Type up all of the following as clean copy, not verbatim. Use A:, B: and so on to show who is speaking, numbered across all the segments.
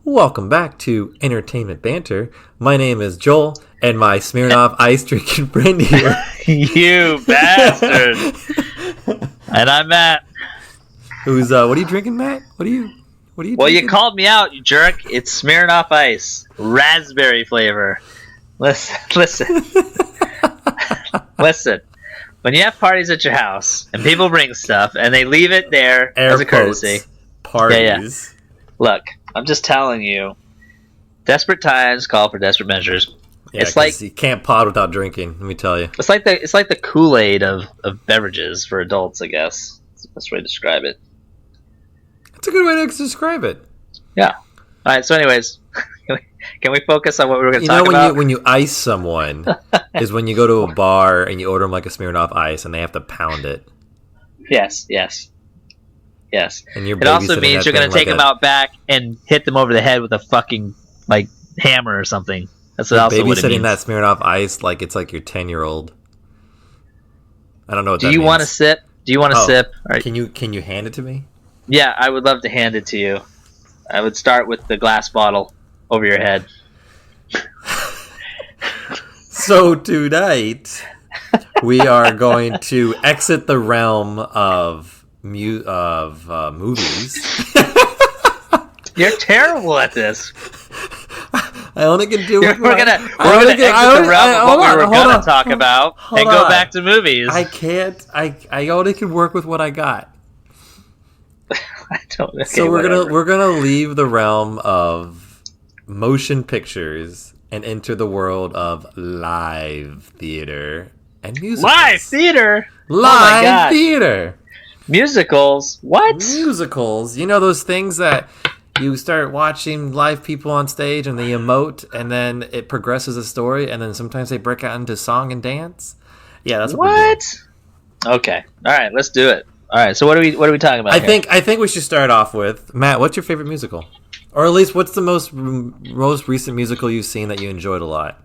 A: Welcome back to Entertainment Banter. My name is Joel, and my Smirnoff Ice drinking friend here.
B: You bastard! And I'm Matt.
A: Who's what are you drinking, Matt? What are you
B: Well,
A: drinking?
B: you called me out, you jerk. It's Smirnoff Ice, raspberry flavor. Listen. Listen. When you have parties at your house and people bring stuff and they leave it there
A: Air
B: as a courtesy,
A: parties.
B: Look, I'm just telling you, desperate times call for desperate measures.
A: Yeah,
B: It's like
A: you can't pod without drinking. Let me tell you.
B: it's like the Kool-Aid of beverages for adults, I guess. That's the best way to describe it.
A: That's a good way to describe it.
B: Yeah. All right. So, anyways, can we focus on what we were going to talk
A: When
B: about?
A: when you ice someone is when you go to a bar and you order them like a Smirnoff Ice and they have to pound it.
B: Yes.
A: And you're
B: It also
A: babysitting
B: means
A: that
B: you're going
A: thing
B: to take
A: like
B: them out back and hit them over the head with a fucking hammer or something. That's also what it means.
A: babysitting that Smirnoff Ice like it's like your 10-year-old. I don't know what that
B: Do
A: means.
B: you want to sip? Do you want to sip? All right.
A: Can you hand it to me?
B: Yeah, I would love to hand it to you. I would start with the glass bottle over your head.
A: So tonight we are going to exit the realm of movies.
B: You're terrible at this.
A: I only can do.
B: We're gonna exit the realm of what we were gonna talk about and go back to movies.
A: I can't. I only can work with what I got.
B: I don't. Okay,
A: So
B: whatever.
A: we're gonna leave the realm of motion pictures and enter the world of live theater and musicals.
B: Live theater.
A: Live
B: God.
A: theater.
B: Musicals. What?
A: Musicals. You know those things that you start watching live people on stage and they emote and then it progresses a story and then sometimes they break out into song and dance? Yeah, that's what we're doing.
B: What? Okay. All right. Let's do it. All right. So what are we talking about?
A: I think we should start off with Matt. What's your favorite musical, or at least what's the most recent musical you've seen that you enjoyed a lot?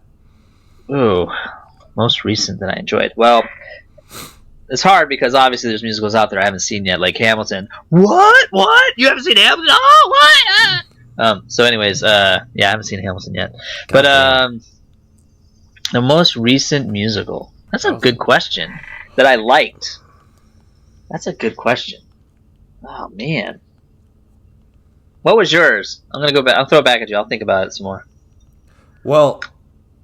B: Ooh, most recent that I enjoyed. Well, it's hard because obviously there's musicals out there I haven't seen yet, like Hamilton. What? You haven't seen Hamilton? Oh, what? So, anyways, yeah, I haven't seen Hamilton yet. But the most recent musical. That's a good question. That I liked. That's a good question. Oh man. What was yours? I'm gonna go back. I'll throw it back at you. I'll think about it some more.
A: Well,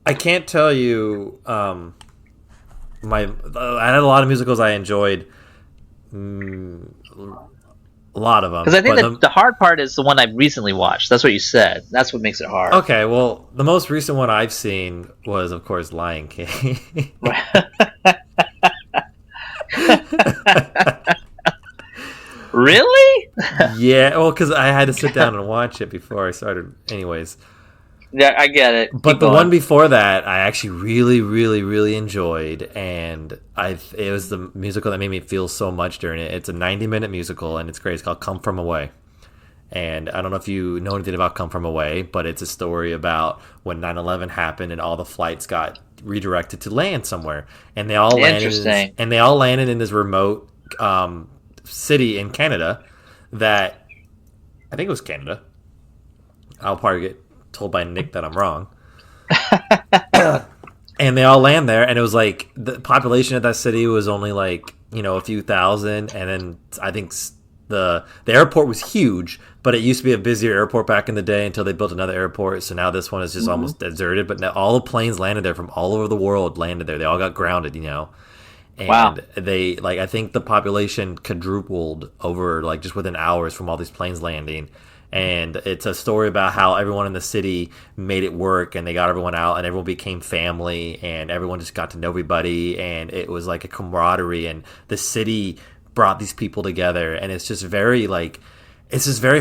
A: I can't tell you. I had a lot of musicals I enjoyed. A lot of them.
B: Because I think the hard part is the one I recently watched. That's what you said. That's what makes it hard.
A: Okay, well, the most recent one I've seen was, of course, Lion King.
B: Really?
A: Yeah, well, because I had to sit down and watch it before I started. Anyways.
B: Yeah, I get it.
A: But the one before that, I actually really, really, really enjoyed, and it was the musical that made me feel so much during it. It's a 90-minute musical, and it's great. It's called Come From Away. And I don't know if you know anything about Come From Away, but it's a story about when 9/11 happened and all the flights got redirected to land somewhere, and they all landed in this remote city in Canada. That I think it was Canada. I'll probably get told by Nick that I'm wrong. And they all land there, and it was like the population of that city was only like a few thousand, and then I think the airport was huge, but it used to be a busier airport back in the day until they built another airport. So now this one is just almost deserted. But now all the planes landed there from all over the world landed there. They all got grounded, And
B: wow.
A: They I think the population quadrupled over just within hours from all these planes landing. And it's a story about how everyone in the city made it work, and they got everyone out, and everyone became family, and everyone just got to know everybody, and it was like a camaraderie, and the city brought these people together, and it's just very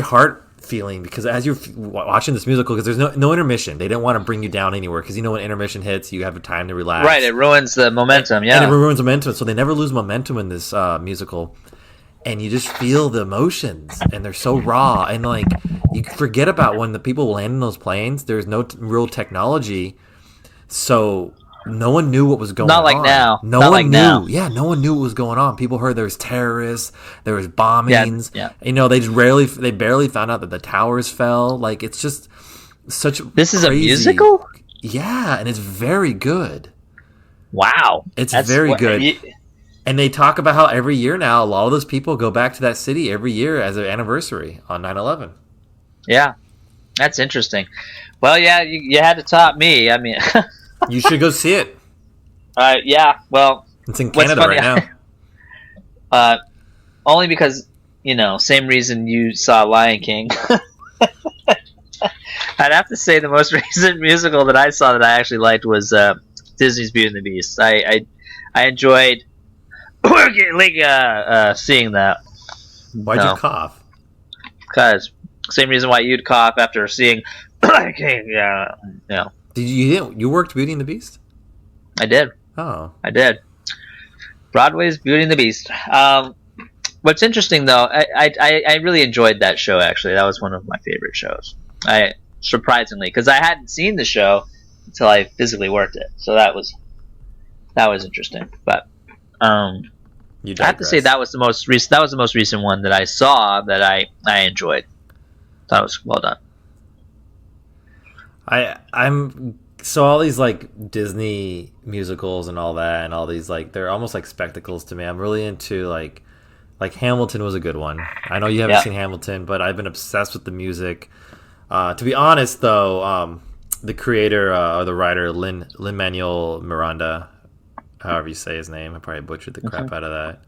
A: heart feeling because as you're watching this musical, because there's no intermission, they didn't want to bring you down anywhere because when intermission hits, you have time to relax.
B: Right, it ruins the momentum.
A: And it ruins momentum, so they never lose momentum in this musical. And you just feel the emotions, and they're so raw. And you forget about when the people land in those planes. There's no real technology, so no one knew what was going on.
B: Not like now.
A: No
B: Not
A: one
B: like
A: knew.
B: now.
A: Yeah, no one knew what was going on. People heard there was terrorists, there was bombings.
B: Yeah.
A: They barely found out that the towers fell. Like, it's just such
B: This is
A: crazy.
B: a musical?
A: Yeah, and it's very good.
B: Wow.
A: It's very good. And they talk about how every year now, a lot of those people go back to that city every year as an anniversary on 9/11.
B: Yeah, that's interesting. Well, yeah, you had to top me. I mean,
A: You should go see it.
B: yeah. Well,
A: It's in Canada right
B: now. Only because same reason you saw Lion King. I'd have to say the most recent musical that I saw that I actually liked was Disney's Beauty and the Beast. I enjoyed seeing that.
A: Why'd you cough?
B: Because same reason why you'd cough after seeing Lion King. Yeah.
A: You worked Beauty and the Beast?
B: I did.
A: Oh,
B: I did. Broadway's Beauty and the Beast. What's interesting though, I really enjoyed that show. Actually, that was one of my favorite shows. Surprisingly, because I hadn't seen the show until I physically worked it, so that was interesting. But I have to say that was the most recent. That was the most recent one that I saw that I enjoyed. Thought it was well done.
A: I'm so all these like Disney musicals and all that, and all these like they're almost like spectacles to me. I'm really into like Hamilton was a good one. I know you haven't seen Hamilton, but I've been obsessed with the music. To be honest, though, the creator or the writer Lin-Manuel Miranda, however you say his name, I probably butchered the crap out of that.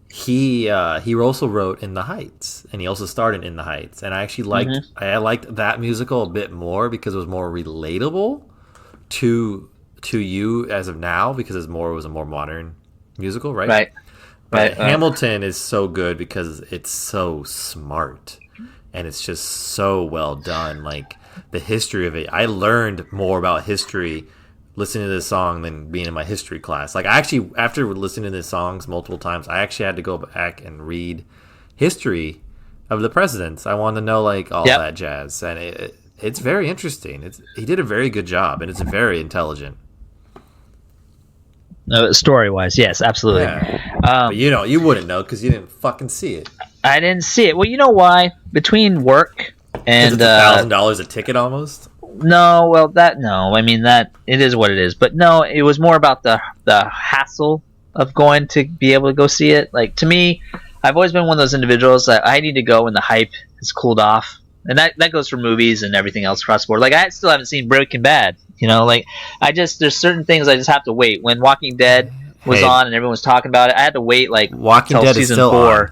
A: He also wrote In the Heights, and he also starred in The Heights, and I actually liked that musical a bit more because it was more relatable to you as of now, because it was a more modern musical, right?
B: Right.
A: But Hamilton is so good because it's so smart and it's just so well done. Like the history of it, I learned more about history listening to this song than being in my history class. Like I actually, after listening to these songs multiple times, I actually had to go back and read history of the presidents. I wanted to know like all that jazz, and it's very interesting. He did a very good job, and it's very intelligent.
B: Story wise, yes, absolutely.
A: Yeah. But you wouldn't know because you didn't fucking see it.
B: I didn't see it. Well, you know why? Between work and
A: $1,000 a ticket almost.
B: No, well no. I mean that it is what it is. But no, it was more about the hassle of going to be able to go see it. Like to me, I've always been one of those individuals that I need to go when the hype has cooled off, and that goes for movies and everything else across the board. Like I still haven't seen Breaking Bad. Like there's certain things I just have to wait. When Walking Dead was on and everyone was talking about it, I had to wait like
A: Walking
B: till
A: Dead
B: season
A: is still
B: 4.
A: on.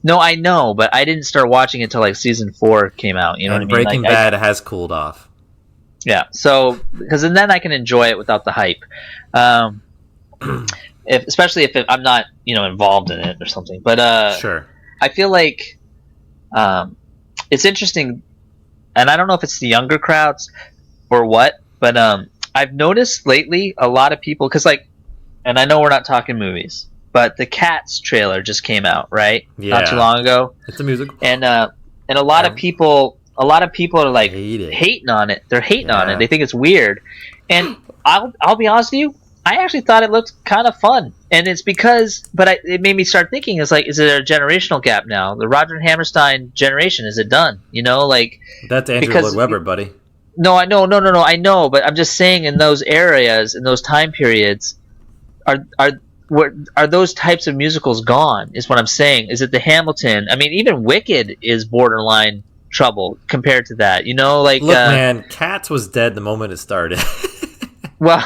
B: No, I know, but I didn't start watching it until like season 4 came out. You know what I mean?
A: Breaking Bad has cooled off.
B: Yeah, so because then I can enjoy it without the hype, especially if I'm not involved in it or something. But
A: sure,
B: I feel like it's interesting, and I don't know if it's the younger crowds or what, but I've noticed lately a lot of people and I know we're not talking movies, but the Cats trailer just came out, right?
A: Yeah.
B: Not too long ago.
A: It's a musical,
B: and a lot of people. A lot of people are like hating on it. They're hating on it. They think it's weird. And I'll be honest with you, I actually thought it looked kind of fun. And it's because, it made me start thinking, is it a generational gap now? The Roger and Hammerstein generation, is it done?
A: That's Andrew Lloyd Webber, buddy.
B: No, I know, I know, but I'm just saying in those areas, in those time periods, are those types of musicals gone? Is what I'm saying. Is it the Hamilton? I mean, even Wicked is borderline trouble compared to that. Look,
A: man, Cats was dead the moment it started.
B: Well,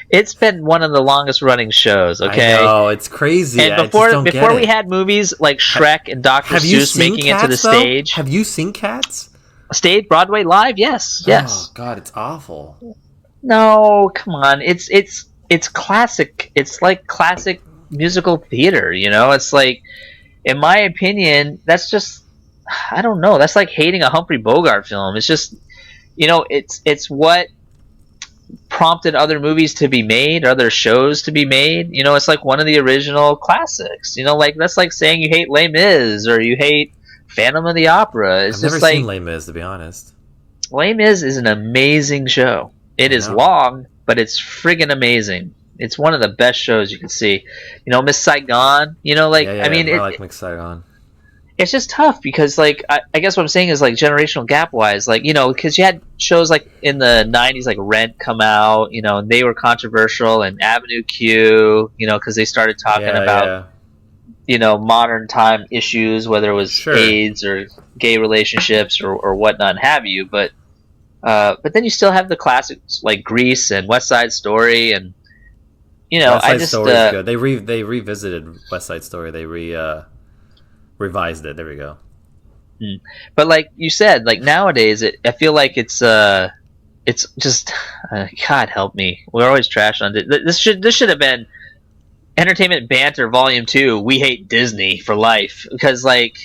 B: it's been one of the longest running shows. Okay,
A: I know, it's crazy.
B: And before we had movies like Shrek and Dr. Seuss making it to the stage.
A: Have you seen Cats?
B: Stage Broadway live? Yes.
A: Oh God, it's awful.
B: No, come on. It's classic. It's like classic musical theater. It's like, in my opinion, that's just. I don't know. That's like hating a Humphrey Bogart film. It's just, it's what prompted other movies to be made, other shows to be made. It's like one of the original classics. That's like saying you hate Les Mis or you hate Phantom of the Opera. I've
A: never seen Les Mis, to be honest.
B: Les Mis is an amazing show. It is long, but it's friggin' amazing. It's one of the best shows you can see. Miss Saigon. Like
A: Yeah,
B: I mean,
A: I like Mix Saigon.
B: it's just tough because like I guess what I'm saying is like generational gap wise, like because you had shows like in the '90s like Rent come out, and they were controversial, and Avenue Q, because they started talking about modern time issues, whether it was AIDS or gay relationships or whatnot and have you, but then you still have the classics like Grease and West Side Story, and
A: West Side
B: I just
A: Story is good. They revisited West Side Story. They revised it. There we go.
B: But like you said, like nowadays, I feel like it's just God help me. We're always trash on it. This should have been Entertainment Banter Volume 2. We hate Disney for life, because like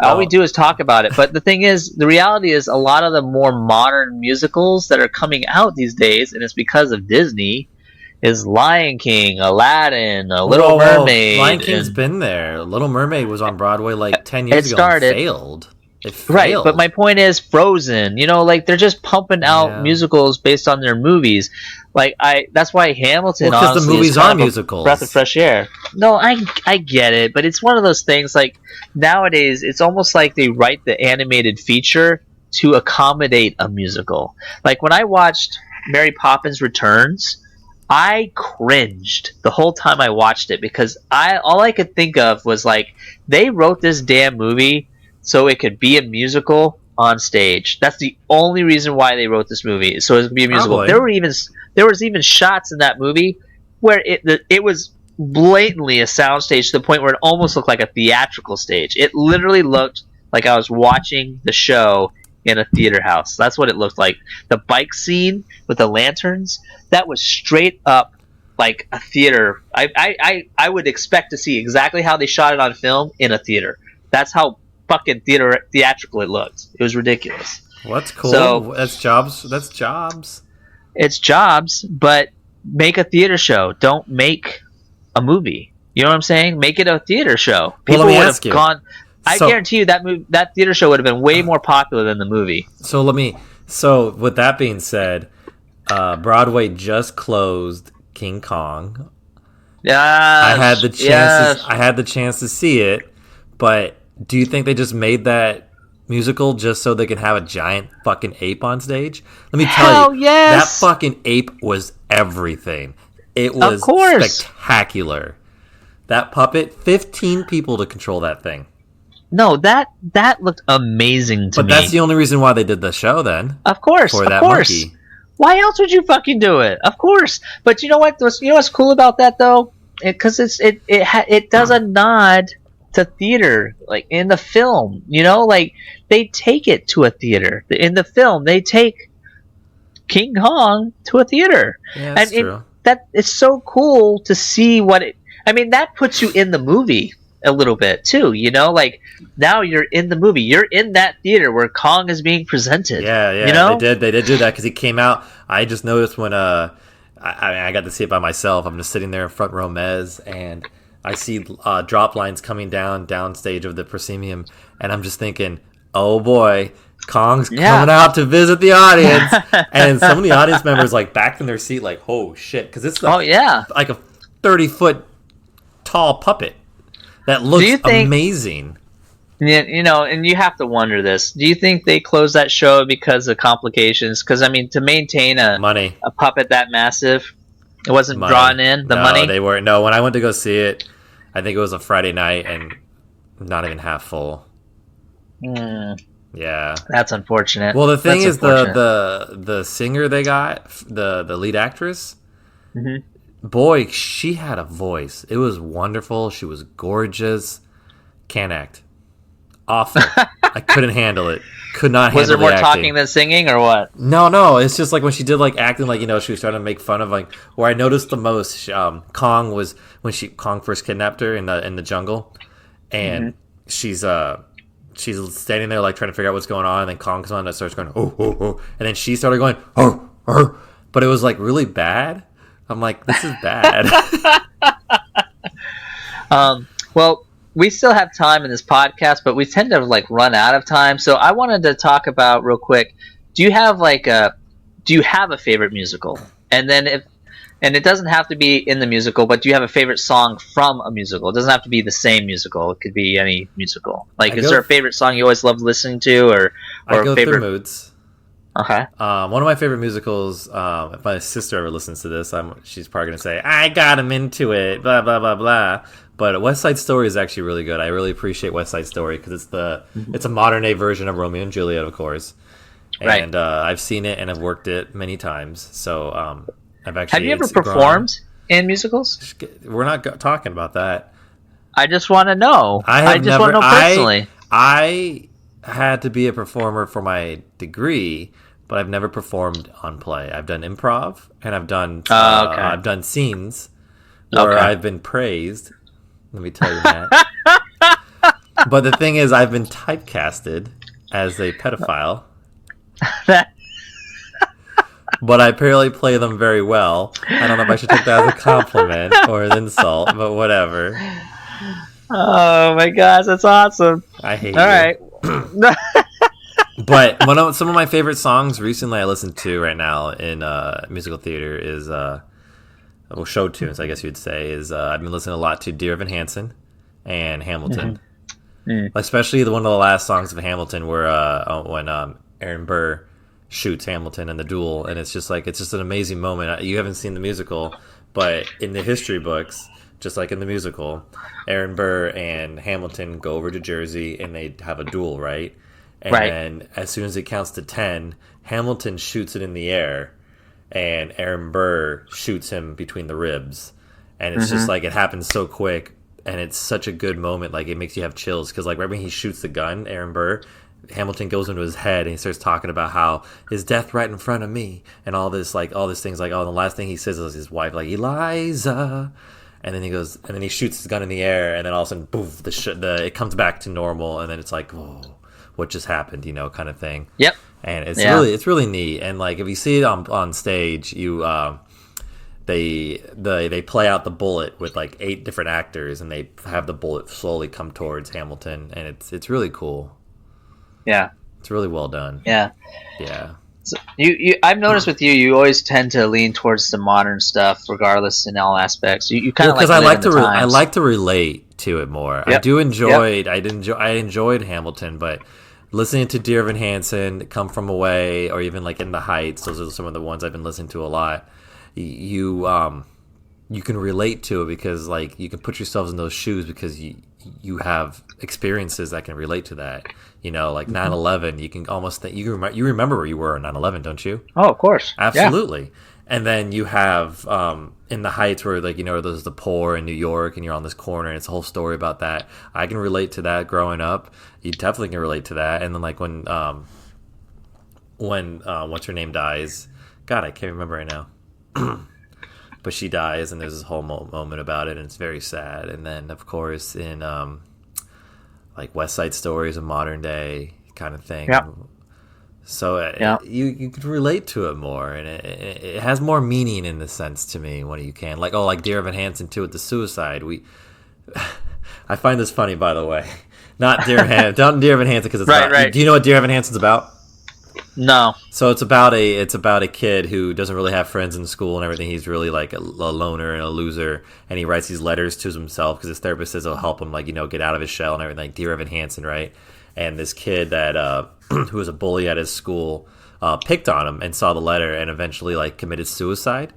B: all we do is talk about it. But the thing is, the reality is, a lot of the more modern musicals that are coming out these days, and it's because of Disney, is Lion King, Aladdin, Little Mermaid.
A: Lion King's been there. Little Mermaid was on Broadway like 10 years ago and failed. It failed.
B: Right, but my point is Frozen. Like they're just pumping out musicals based on their movies. Like that's why Hamilton.
A: Because the movies are musicals.
B: Breath of fresh air. No, I get it, but it's one of those things. Like nowadays, it's almost like they write the animated feature to accommodate a musical. Like when I watched Mary Poppins Returns, I cringed the whole time I watched it, because all I could think of was like, they wrote this damn movie so it could be a musical on stage. That's the only reason why they wrote this movie, so it could be a musical.
A: Probably.
B: There was even shots in that movie where it was blatantly a soundstage to the point where it almost looked like a theatrical stage. It literally looked like I was watching the show in a theater house. That's what it looked like. The bike scene with the lanterns, that was straight up like a theater. I would expect to see exactly how they shot it on film in a theater. That's how fucking theatrical it looked. It was ridiculous.
A: Well, that's cool.
B: So,
A: that's jobs.
B: It's jobs, but make a theater show. Don't make a movie. You know what I'm saying? Make it a theater show. People would have gone. I guarantee you that theater show would have been way more popular than the movie.
A: So with that being said, Broadway just closed King Kong.
B: Yeah,
A: I had the chance to see it, but do you think they just made that musical just so they could have a giant fucking ape on stage? Let me tell you, that fucking ape was everything. It was spectacular. That puppet, 15 people to control that thing.
B: No, that looked amazing to me.
A: But that's the only reason why they did the show then.
B: Of course, monkey. Why else would you fucking do it? Of course. But you know what? You know what's cool about that though? Because it does a nod to theater, like in the film. Like they take it to a theater. In the film, they take King Kong to a theater.
A: Yeah, that's true.
B: It's so cool to see what it. I mean, that puts you in the movie a little bit too, like now you're in the movie, you're in that theater where Kong is being presented. They did do that because he came out. I just noticed when I got to see it by myself. I'm just sitting there in front row mez, and I see drop lines coming downstage of the proscenium, and I'm just thinking, oh boy, Kong's coming out to visit the audience. And some of the audience members like backed in their seat like, oh shit, because it's like a 30-foot tall puppet that looks amazing. And you have to wonder this. Do you think they closed that show because of complications? Because, I mean, to maintain a puppet that massive, it wasn't drawn in, the money?
A: They weren't. No, when I went to go see it, I think it was a Friday night and not even half full. Yeah.
B: That's unfortunate.
A: Well, the thing is, the singer they got, the lead actress, boy, she had a voice. It was wonderful. She was gorgeous. Can't act. Awful. I couldn't handle it. Could not handle it.
B: Was there more talking than singing, or what?
A: No. It's just like when she did like acting, like she was trying to make fun of like. Where I noticed the most, Kong was when Kong first kidnapped her in the jungle, and she's standing there like trying to figure out what's going on, and then Kong comes on and starts going oh, and then she started going oh, but it was like really bad. I'm like, this is bad.
B: Well, we still have time in this podcast, but we tend to like run out of time. So I wanted to talk about real quick. Do you have a favorite musical? And then and it doesn't have to be in the musical, but do you have a favorite song from a musical? It doesn't have to be the same musical. It could be any musical. Like, is there a favorite song you always love listening to, or
A: I go
B: a favorite
A: through moods.
B: Okay.
A: One of my favorite musicals. If my sister ever listens to this, she's probably gonna say, "I got him into it." Blah blah blah blah. But West Side Story is actually really good. I really appreciate West Side Story because it's a modern day version of Romeo and Juliet, of course. And I've seen it and I've worked it many times. So I've actually.
B: Have you ever performed in musicals?
A: We're not talking about that.
B: I just want to know. I just want to know personally.
A: I had to be a performer for my degree, but I've never performed on play. I've done improv and I've done scenes where I've been praised. Let me tell you that. But the thing is, I've been typecasted as a pedophile. But I apparently play them very well. I don't know if I should take that as a compliment or an insult, but whatever.
B: Oh my gosh, that's awesome.
A: I hate
B: All right.
A: But some of my favorite songs recently I listened to right now in musical theater is show tunes, I guess you'd say, is I've been listening a lot to Dear Evan Hansen and Hamilton. Especially one of the last songs of Hamilton where when Aaron Burr shoots Hamilton in the duel, and it's just an amazing moment. You haven't seen the musical, but in the history books, just like in the musical, Aaron Burr and Hamilton go over to Jersey and they have a duel, right? And then as soon as it counts to 10, Hamilton shoots it in the air and Aaron Burr shoots him between the ribs. And it's just like, it happens so quick, and it's such a good moment. Like, it makes you have chills because, like, right when he shoots the gun, Aaron Burr, Hamilton goes into his head and he starts talking about how his death right in front of me and all these things, like, oh, the last thing he says is his wife, like, Eliza. And then he goes, and then he shoots his gun in the air, and then all of a sudden, poof, it comes back to normal, and then it's like, whoa, what just happened, kind of thing.
B: Yep.
A: And it's really neat. And like, if you see it on stage, they play out the bullet with like 8 different actors, and they have the bullet slowly come towards Hamilton, and it's really cool.
B: Yeah.
A: It's really well done.
B: Yeah.
A: Yeah.
B: So I've noticed with you always tend to lean towards the modern stuff, regardless in all aspects. You kind of
A: because I like to relate to it more.
B: Yep.
A: I do enjoy. Yep. I enjoyed Hamilton, but listening to Dear Evan Hansen, Come From Away, or even like In the Heights, those are some of the ones I've been listening to a lot. You can relate to it because like you can put yourselves in those shoes because you have experiences that can relate to that. Like 9/11, you can almost think you remember where you were on 9/11, don't you?
B: Oh, of course,
A: absolutely. Yeah. And then you have In the Heights, where like there's the poor in New York, and you're on this corner, and it's a whole story about that. I can relate to that growing up. You definitely can relate to that. And then like when what's her name dies? God, I can't remember right now. But she dies, and there's this whole moment about it, and it's very sad. And then, of course, in like West Side Story is a modern day kind of thing.
B: Yeah.
A: So you could relate to it more, and it has more meaning in the sense to me when you can. Like Dear Evan Hansen too with the suicide. I find this funny, by the way. Not Dear Evan Hansen because it's right. Do you know what Dear Evan Hansen's about?
B: No.
A: So it's about a kid who doesn't really have friends in school and everything. He's really like a loner and a loser, and he writes these letters to himself because his therapist says it'll help him get out of his shell and everything. Like Dear Evan Hansen, right? And this kid that who was a bully at his school picked on him and saw the letter and eventually like committed suicide.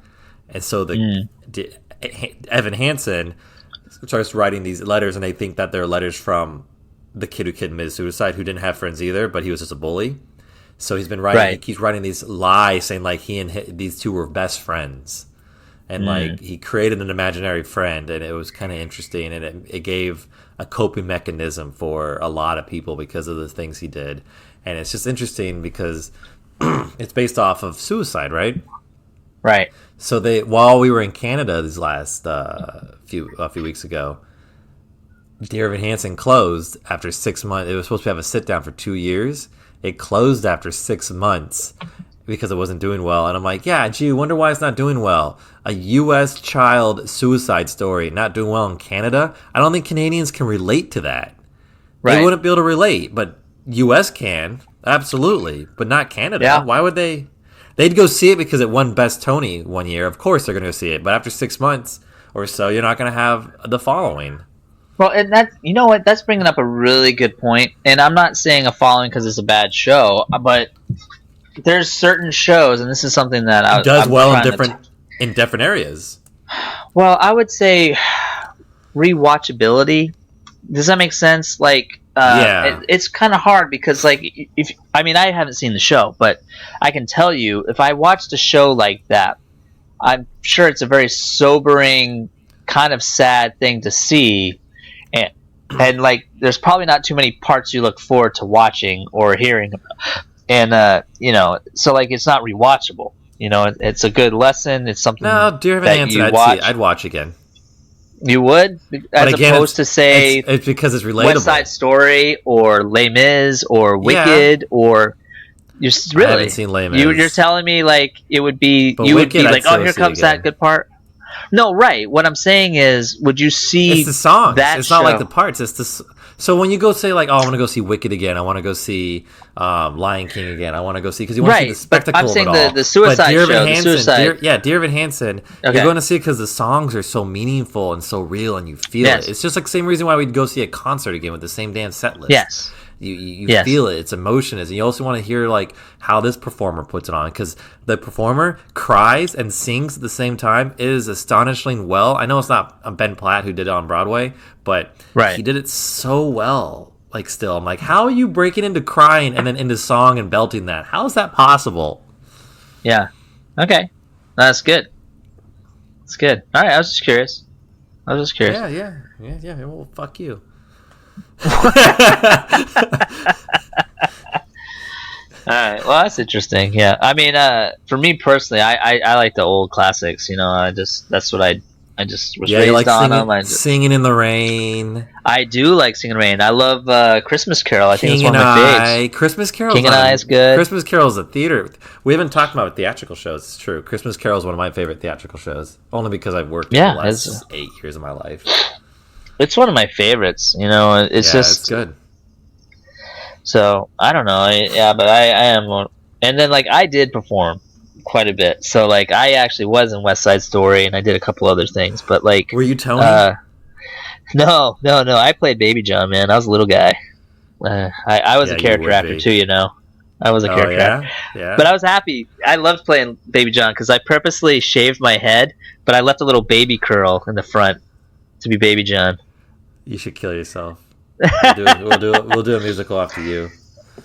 A: And so Evan Hansen starts writing these letters, and they think that they're letters from the kid who committed suicide, who didn't have friends either, but he was just a bully. So he's been writing. Right. He keeps writing these lies, saying like he and these two were best friends, and like he created an imaginary friend, and it was kind of interesting, and it gave a coping mechanism for a lot of people because of the things he did, and it's just interesting because it's based off of suicide, right?
B: Right.
A: So while we were in Canada these last few weeks ago, Dear Evan Hansen closed after 6 months. It was supposed to have a sit down for 2 years. It closed after 6 months because it wasn't doing well. And I'm like, yeah, gee, wonder why it's not doing well. A U.S. child suicide story not doing well in Canada? I don't think Canadians can relate to that. Right. They wouldn't be able to relate, but U.S. can, absolutely, but not Canada. Yeah. Why would they? They'd go see it because it won Best Tony one year. Of course they're going to go see it. But after 6 months or so, you're not going to have the following.
B: Well, and that, you know what? That's bringing up a really good point. And I'm not saying a following because it's a bad show, but there's certain shows, and this is something that
A: it does well in different areas.
B: Well, I would say rewatchability. Does that make sense? Like, it's kind of hard because, like, I haven't seen the show, but I can tell you, if I watched a show like that, I'm sure it's a very sobering, kind of sad thing to see, and like, there's probably not too many parts you look forward to watching or hearing about, and so like, it's not rewatchable. It's a good lesson. It's something.
A: No, Dear Evan Hansen, I'd watch again.
B: You would, as opposed to say,
A: it's because it's relatable.
B: West Side Story or Les Mis or Wicked or I haven't
A: seen Les Mis.
B: You're telling me like it would be
A: but
B: you
A: Wicked,
B: would be like, oh, here comes that good part. No, right. What I'm saying is, would you see
A: it's the songs? It's
B: show?
A: Not like the parts. It's the. So when you go say like, oh, I want to go see Wicked again. I want to go see Lion King again. I want to go see because you want to see the spectacle
B: I'm saying
A: of it all.
B: the Suicide show.
A: Dear Evan Hansen. Okay. You're going to see it because the songs are so meaningful and so real, and you feel it. It's just like the same reason why we'd go see a concert again with the same damn set list.
B: Yes.
A: You feel it. It's emotion. And you also want to hear like how this performer puts it on because the performer cries and sings at the same time. It is astonishingly well. I know it's not Ben Platt who did it on Broadway, but he did it so well. Like still, I'm like, how are you breaking into crying and then into song and belting that? How is that possible?
B: Yeah. Okay. That's good. That's good. All right. I was just curious.
A: Yeah. Well, fuck you.
B: All right. Well, that's interesting. Yeah. I mean, for me personally, I like the old classics. That's what I just was raised
A: like
B: on them.
A: Singing in the Rain.
B: I do like Singing in the Rain. I love Christmas Carol. I think it's one of my faves.
A: Christmas Carol.
B: King and I is good.
A: Christmas Carol is a theater. We haven't talked about theatrical shows. It's true. Christmas Carol is one of my favorite theatrical shows. Only because I've worked for the last 8 years of my life.
B: It's one of my favorites. It's
A: good.
B: So I don't know. But I am. And then like I did perform quite a bit. So like I actually was in West Side Story, and I did a couple other things. But like,
A: were you Tony?
B: No. I played Baby John, man. I was a little guy. I was a character actor too. I was a character actor.
A: Yeah.
B: But I was happy. I loved playing Baby John because I purposely shaved my head, but I left a little baby curl in the front to be Baby John.
A: You should kill yourself. We'll do a musical after you.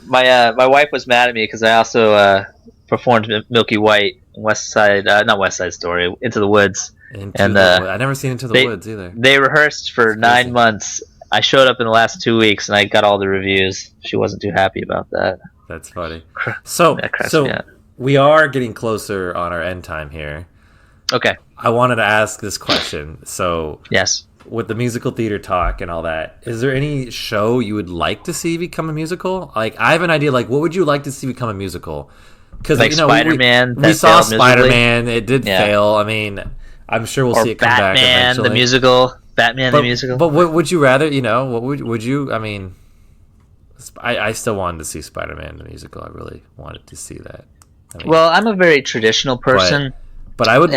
B: My wife was mad at me because I also performed Milky White, not West Side Story, Into the Woods.
A: I never seen Into the Woods either.
B: They rehearsed for 9 months. I showed up in the last 2 weeks and I got all the reviews. She wasn't too happy about that.
A: That's funny. So we are getting closer on our end time here.
B: Okay.
A: I wanted to ask this question. So
B: yes.
A: With the musical theater talk and all that, is there any show you would like to see become a musical? Like, I have an idea. Like, what would you like to see become a musical? Because
B: like Spider-Man,
A: we saw Spider-Man. It did fail. I mean, I'm sure we'll see it come back eventually.
B: Batman the musical.
A: But what would you rather? What would you? I mean, I still wanted to see Spider-Man the musical. I really wanted to see that.
B: Well, I'm a very traditional person,
A: but I would.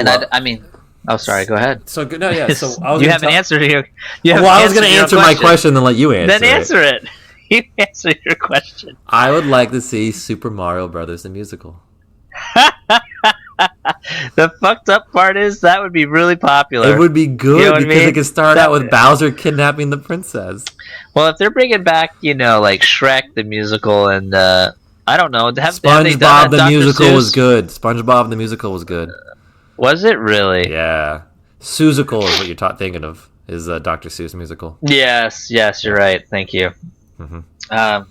B: Oh, sorry. Go ahead.
A: So no, yeah. So
B: you haven't answered here.
A: I was going to answer my question, then let you answer.
B: Then answer it. You answer your question.
A: I would like to see Super Mario Brothers the musical.
B: The fucked up part is that would be really popular.
A: It would be good because it could start out with Bowser kidnapping the princess.
B: Well, if they're bringing back, like Shrek the musical and I don't know,
A: SpongeBob the musical was good. SpongeBob the musical was good.
B: Was it really?
A: Yeah. Seussical is what you're thinking of, is Dr. Seuss musical.
B: Yes, you're right. Thank you.
A: Mm-hmm.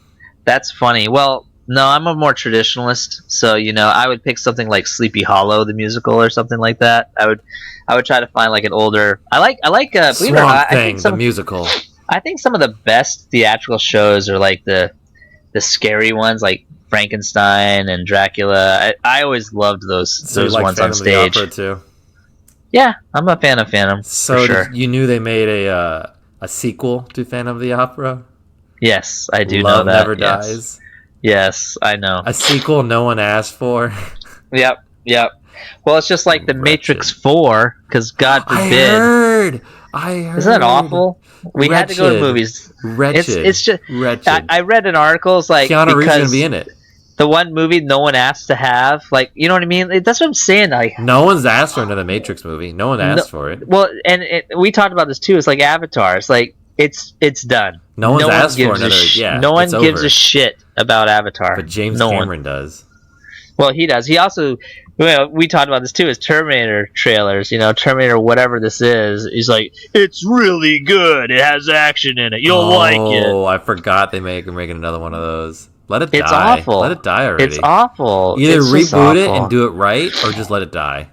B: That's funny. Well, no, I'm a more traditionalist, so I would pick something like Sleepy Hollow the musical or something like that. I would try to find like an older. I like
A: Swamp Thing the musical.
B: I think some of the best theatrical shows are like the scary ones, like Frankenstein and Dracula. I always loved those ones on stage.
A: Of the Opera too?
B: Yeah, I'm a fan of Phantom.
A: So
B: for sure.
A: You knew they made a sequel to Phantom of the Opera?
B: Yes, I do
A: Love
B: know that.
A: Never Dies.
B: Yes, I know.
A: A sequel no one asked for.
B: Yep, yep. Well, it's just like the Matrix
A: Wretched.
B: 4, because God
A: I
B: forbid.
A: heard. I heard.
B: Isn't that awful? We had to go to movies.
A: Wretched.
B: It's just
A: wretched.
B: I read in articles like
A: Keanu Reeves gonna
B: because
A: be in it.
B: the one movie no one asked to have, like, you know what I mean? That's what I'm saying. Like,
A: No one's asked for another Matrix movie. No one asked for it.
B: well, and we talked about this too. It's like Avatar. It's like it's done.
A: No one's asked for another. Yeah,
B: no one
A: it's
B: gives
A: over.
B: a shit about Avatar.
A: But James
B: no
A: Cameron
B: one.
A: does.
B: Well, he does. He also, well, we talked about this too. His Terminator trailers. You know, Terminator, whatever this is. He's like, it's really good. It has action in it. You'll like it.
A: Oh, I forgot they're making another one of those. Let it die.
B: It's awful.
A: Let it die already.
B: It's awful.
A: Either
B: it's
A: reboot it and do it right, or just let it die.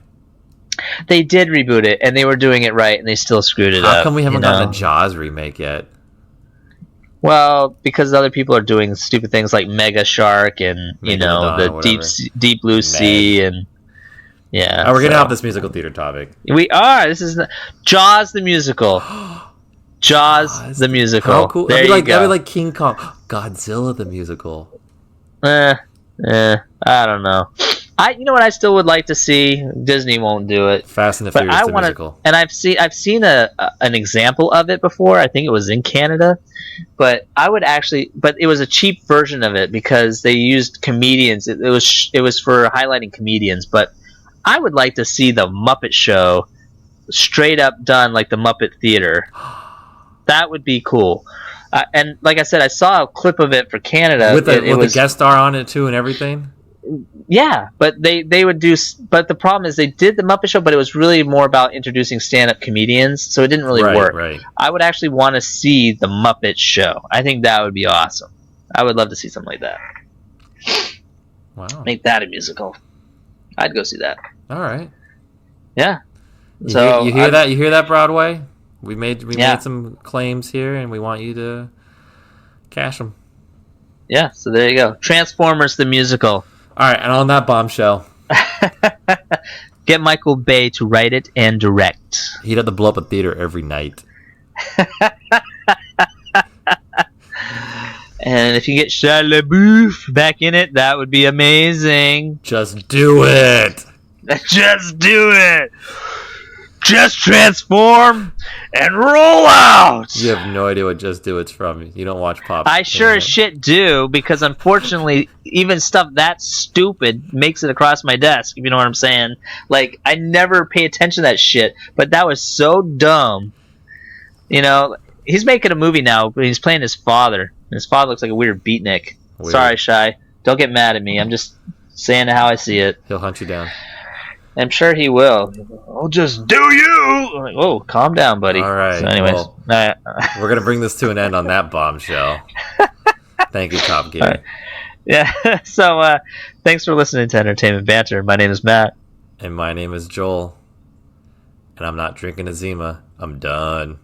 B: They did reboot it, and they were doing it right, and they still screwed it up.
A: How come we haven't gotten a Jaws remake yet?
B: Well, because other people are doing stupid things like Mega Shark and the Deep Blue Sea and yeah.
A: Oh, we're getting off this musical theater topic.
B: We are. This is Jaws the musical. Jaws the musical.
A: How cool!
B: There
A: that'd be
B: you go.
A: like King Kong, Godzilla the musical.
B: I don't know. You know what I still would like to see? Disney won't do it.
A: Fast and the Furious the musical.
B: And I've seen an example of it before. I think it was in Canada, but it was a cheap version of it because they used comedians. It was for highlighting comedians. But I would like to see the Muppet Show straight up done like the Muppet Theater. That would be cool. And like I said, I saw a clip of it for Canada
A: with the guest star on it too and everything.
B: Yeah, but they would do. But the problem is they did the Muppet Show, but it was really more about introducing stand-up comedians, so it didn't really work.
A: Right.
B: I would actually want to see the Muppet Show. I think that would be awesome. I would love to see something like that.
A: Wow.
B: Make that a musical. I'd go see that.
A: All right.
B: Yeah.
A: You hear that? You hear that, Broadway? We made some claims here, and we want you to cash them.
B: Yeah. So there you go. Transformers the musical.
A: All right, and on that bombshell,
B: get Michael Bay to write it and direct.
A: He'd have to blow up a theater every night.
B: And if you get Shia LaBeouf back in it, that would be amazing.
A: Just do it.
B: Just do it. Just transform and roll out.
A: You have no idea what Just Do It's from. You don't watch pop.
B: I sure as shit do, because unfortunately, even stuff that stupid makes it across my desk, if you know what I'm saying. Like, I never pay attention to that shit, but that was so dumb. You know, he's making a movie now, but he's playing his father. His father looks like a weird beatnik. Weird. Sorry, Shy. Don't get mad at me. I'm just saying how I see it.
A: He'll hunt you down.
B: I'm sure he will. I'll just do you. I'm like, whoa, calm down, buddy.
A: All right.
B: So anyways,
A: well, we're gonna bring this to an end on that bombshell. Thank you, Top Gear.
B: Right. Yeah. So, thanks for listening to Entertainment Banter. My name is Matt,
A: and my name is Joel, and I'm not drinking a Zima. I'm done.